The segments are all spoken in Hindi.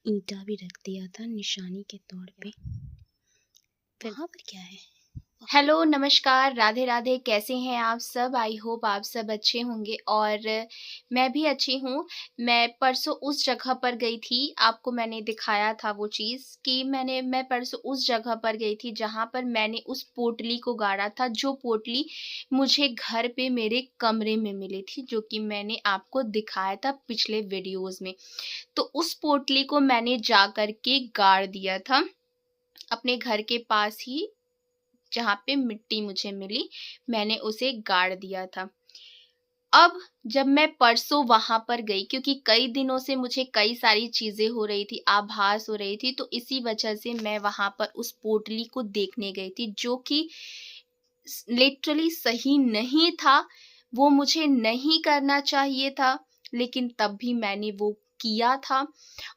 ईंटा भी रख दिया था निशानी के तौर पे। वहाँ पर क्या है? हेलो, नमस्कार, राधे राधे। कैसे हैं आप सब? आई होप आप सब अच्छे होंगे और मैं भी अच्छी हूँ। मैं परसों उस जगह पर गई थी, आपको मैंने दिखाया था वो चीज़ कि मैं परसों उस जगह पर गई थी जहाँ पर मैंने उस पोटली को गाड़ा था, जो पोटली मुझे घर पे मेरे कमरे में मिली थी, जो कि मैंने आपको दिखाया था पिछले वीडियोज़ में। तो उस पोटली को मैंने जा कर के गाड़ दिया था, अपने घर के पास ही जहाँ पे मिट्टी मुझे मिली, मैंने उसे गाड़ दिया था। अब जब मैं परसों वहाँ पर गई, क्योंकि कई दिनों से मुझे कई सारी चीज़ें हो रही थी, आभास हो रही थी, तो इसी वजह से मैं वहाँ पर उस पोटली को देखने गई थी, जो कि लिटरली सही नहीं था। वो मुझे नहीं करना चाहिए था, लेकिन तब भी मैंने वो किया था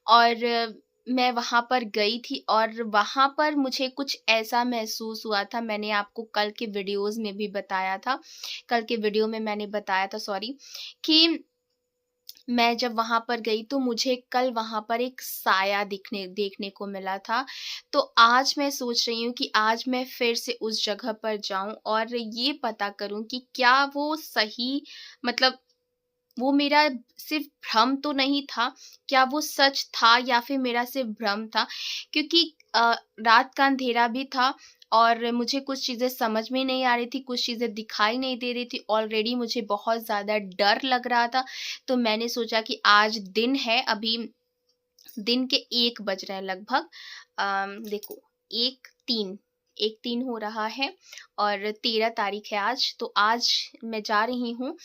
और मैं वहाँ पर गई थी और वहाँ पर मुझे कुछ ऐसा महसूस हुआ था। मैंने आपको कल के वीडियोज़ में भी बताया था, कल के वीडियो में मैंने बताया था सॉरी, कि मैं जब वहाँ पर गई तो मुझे कल वहाँ पर एक साया देखने को मिला था। तो आज मैं सोच रही हूँ कि आज मैं फिर से उस जगह पर जाऊँ और ये पता करूँ कि क्या वो सही, मतलब वो मेरा सिर्फ़ भ्रम तो नहीं था, क्या वो सच था या फिर मेरा सिर्फ़ भ्रम था? क्योंकि रात का अंधेरा भी था और मुझे कुछ चीज़ें समझ में नहीं आ रही थी, कुछ चीज़ें दिखाई नहीं दे रही थी, ऑलरेडी मुझे बहुत ज़्यादा डर लग रहा था। तो मैंने सोचा कि आज दिन है, अभी दिन के 1 बज रहे हैं लगभग। देखो 1-3 1-3 हो रहा है और 13 तारीख है आज। तो आज मैं जा रही हूँ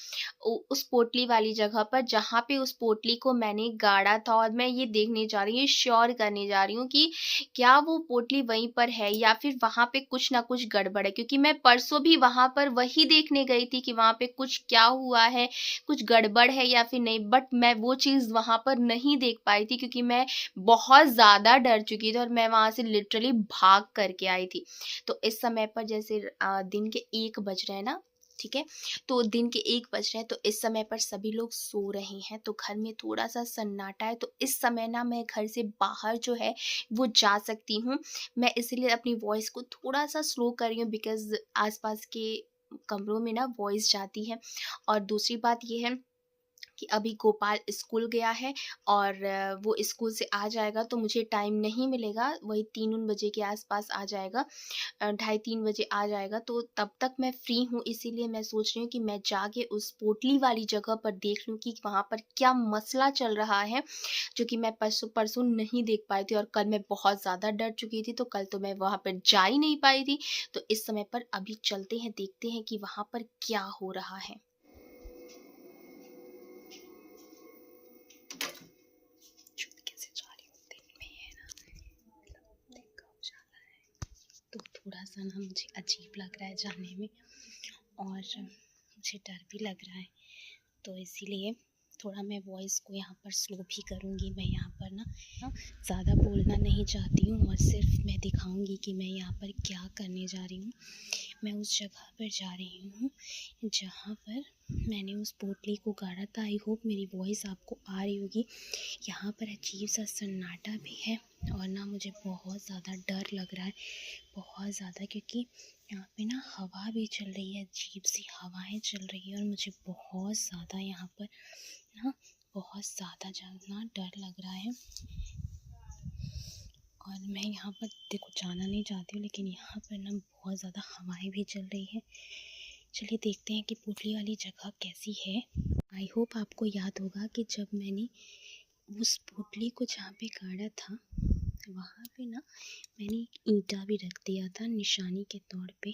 उस पोटली वाली जगह पर जहाँ पे उस पोटली को मैंने गाड़ा था और मैं ये देखने जा रही हूँ, श्योर करने जा रही हूँ कि क्या वो पोटली वहीं पर है या फिर वहाँ पे कुछ ना कुछ गड़बड़ है। क्योंकि मैं परसों भी वहाँ पर वही देखने गई थी कि वहाँ पे कुछ क्या हुआ है, कुछ गड़बड़ है या फिर नहीं, बट मैं वो चीज़ वहाँ पर नहीं देख पाई थी क्योंकि मैं बहुत ज़्यादा डर चुकी थी और मैं वहाँ से लिटरली भाग करके आई थी। तो इस समय पर जैसे दिन के 1 बज रहे हैं ना, ठीक है? तो दिन के 1 बज रहे हैं, तो इस समय पर सभी लोग सो रहे हैं, तो घर में थोड़ा-सा सन्नाटा है, तो इस समय ना मैं घर से बाहर जो है वो जा सकती हूँ। मैं इसीलिए अपनी वॉइस को थोड़ा-सा स्लो कर रही हूँ बिकॉज़ आस-पास के कमरों में ना वॉइस जाती है। और दूसरी बात ये है कि अभी गोपाल स्कूल गया है और वो स्कूल से आ जाएगा तो मुझे टाइम नहीं मिलेगा, वही 3 बजे के आस-पास आ जाएगा, ढाई 3 बजे आ जाएगा, तो तब तक मैं फ्री हूँ। इसीलिए मैं सोच रही हूँ कि मैं जाके उस पोटली वाली जगह पर देख लूँ कि वहाँ पर क्या मसला चल रहा है, जो कि मैं परसों परसों नहीं देख पाई थी और कल मैं बहुत ज़्यादा डर चुकी थी, तो कल तो मैं वहाँ पर जा ही नहीं पाई थी। तो इस समय पर अभी चलते हैं, देखते हैं कि वहाँ पर क्या हो रहा है। कैसे जा रही हूँ, दिन में है ना, दिन का उजाला है, तो थोड़ा-सा ना मुझे अजीब लग रहा है जाने में और मुझे डर भी लग रहा है। तो इसीलिए थोड़ा मैं वॉइस को यहाँ पर स्लो भी करूँगी। मैं यहाँ पर ना ज़्यादा बोलना नहीं चाहती हूँ और सिर्फ मैं दिखाऊँगी कि मैं यहाँ पर क्या करने जा रही हूँ। मैं उस जगह पर जा रही हूँ जहाँ पर मैंने उस पोटली को गाड़ा था। आई होप मेरी वॉइस आपको आ रही होगी। यहाँ पर अजीब सा सन्नाटा भी है और ना मुझे बहुत ज़्यादा डर लग रहा है, बहुत ज़्यादा, क्योंकि यहाँ पे ना हवा भी चल रही है, अजीब सी हवाएं चल रही है और मुझे बहुत ज़्यादा यहाँ पर ना बहुत ज़्यादा जाना डर लग रहा है। और मैं यहाँ पर देखो जाना नहीं चाहती हूँ, लेकिन यहाँ पर ना बहुत ज़्यादा हवाएं भी चल रही है। चलिए देखते हैं कि पोटली वाली जगह कैसी है। आई होप आपको याद होगा कि जब मैंने उस पोटली को जहाँ पे गाड़ा था, वहाँ पे ना मैंने एक ईंटा भी रख दिया था निशानी के तौर पे।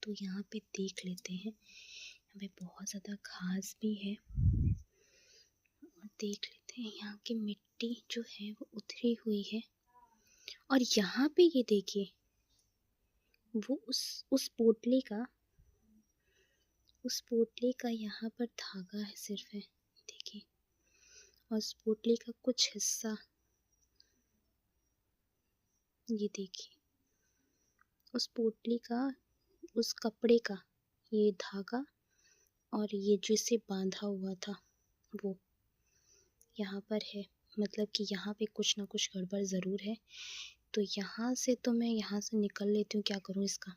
तो यहाँ पे देख लेते हैं, यहाँ पे बहुत ज़्यादा घास भी है और देख लेते हैं यहाँ की मिट्टी जो है वो उतरी हुई है। और यहाँ पे ये देखिए, वो उस पोटली का यहाँ पर धागा है सिर्फ है, देखिए, और उस पोटली का कुछ हिस्सा, ये देखिए, उस पोटली का, उस कपड़े का ये धागा और ये जिसे बांधा हुआ था वो यहाँ पर है। मतलब कि यहाँ पे कुछ ना कुछ गड़बड़ ज़रूर है। तो यहाँ से तो मैं यहाँ से निकल लेती हूँ, क्या करूँ इसका?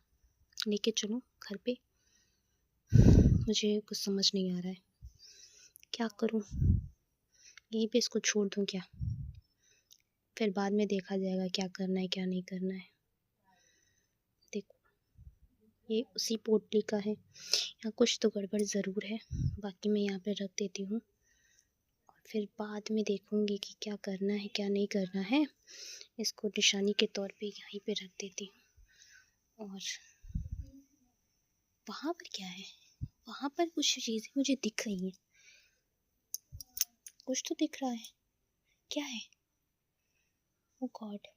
लेके चलूँ घर पे? मुझे कुछ समझ नहीं आ रहा है, क्या करूँ? यहीं पे इसको छोड़ दूँ क्या? फिर बाद में देखा जाएगा क्या करना है क्या नहीं करना है। देखो, ये उसी पोटली का है, यहाँ कुछ तो गड़बड़ ज़रूर है। बाकी मैं यहाँ पे रख देती हूँ और फिर बाद में देखूँगी कि क्या करना है क्या नहीं करना है। इसको निशानी के तौर पे यहीं पे रख देती हूँ। और वहाँ पर क्या है? वहाँ पर कुछ चीज़ें मुझे दिख रही हैं, कुछ तो दिख रहा है, क्या है? ओ गॉड,